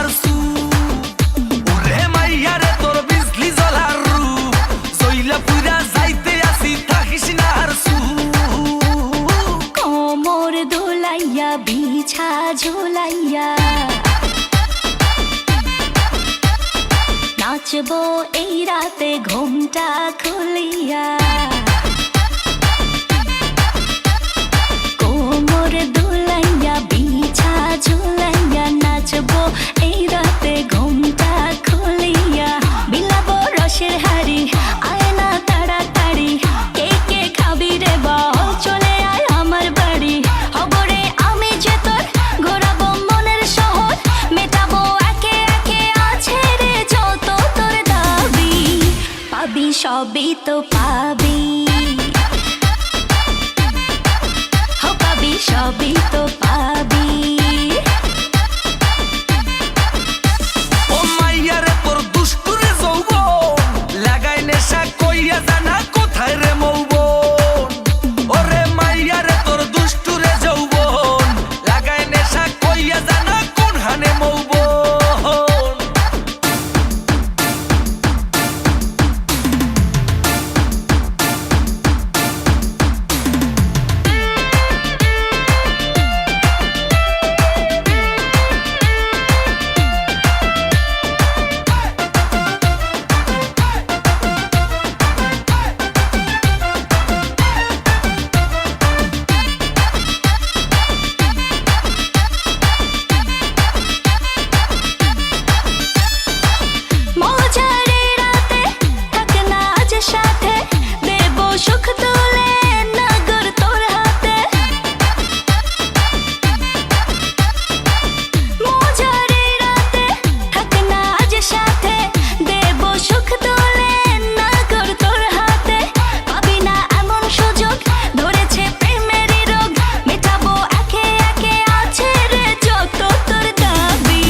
সিনার সু ওরে মাইয়া রে তোর বিজলি জ্বলার রূপ জইলা পুইরা যাইতে আসি থাকিস না আর সু কোমর দোলাইয়া বিছা ঝোলাইয়া নাচবো এই রাতে ঘুমটা খুলিয়া কোমর দোলাইয়া বিছা ঝোলাইয়া নাচবো এই রাতে ঘুমটা খুলিয়া বিলাবো রসের হাড়ি আয় না তাড়াতাড়ি কে কে খাবি রে বল চলে আয় আমার বাড়ি হবরে আমি যে তোর ঘোরাবো মনের শহর মেটাবো একে একে আছে রে যত তোর দাবি পাবি সবই তো পাবি সবই তো পাবি ও মাইয়া রে তোর দুষ্টুরে যৌবন লাগাই নেশা কইয়া জানা কোথায় রে মৌবন ওরে মাইয়া রে তোর দুষ্টুরে যৌবন লাগাই নেশা কইয়া জানা কোন হানে মৌবন সুখ তুলে নগর তোর হাতে মজারে রাতে থাক না আজ সাথে দেব সুখ তুলে নগর তোর হাতে পাবি না এমন সুযোগ ধরেছে প্রেমেরই রোগ মেটাবো একে একে আছে রে যত তোর দাবি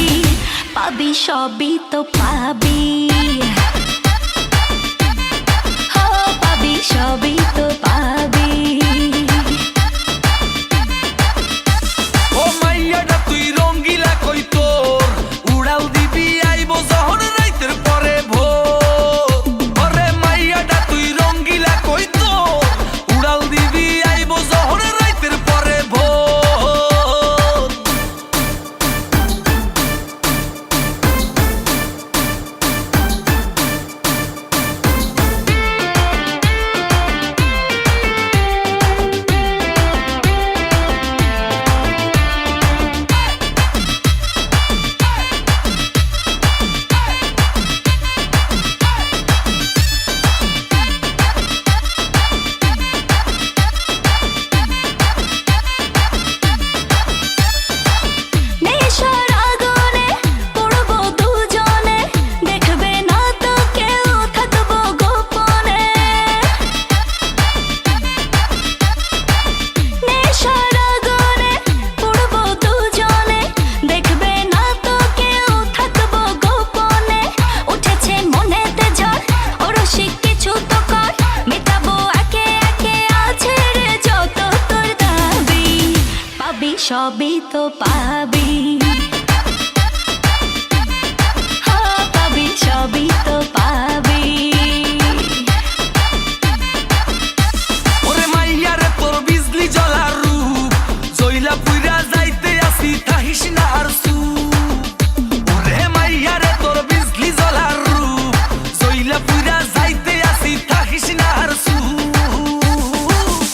পাবি সবই তো পাবি সবই তো পাবি ও মাইয়াটা তুই রঙ্গিলা কই তোর উড়াল দিবি আইবো যখন রাইতের পরে ভোর ওরে মাইয়াটা তুই রঙ্গিলা কই তোর উড়াল দিবি আইবো যখন রাইতের পরে ভোর সবই তো পাবি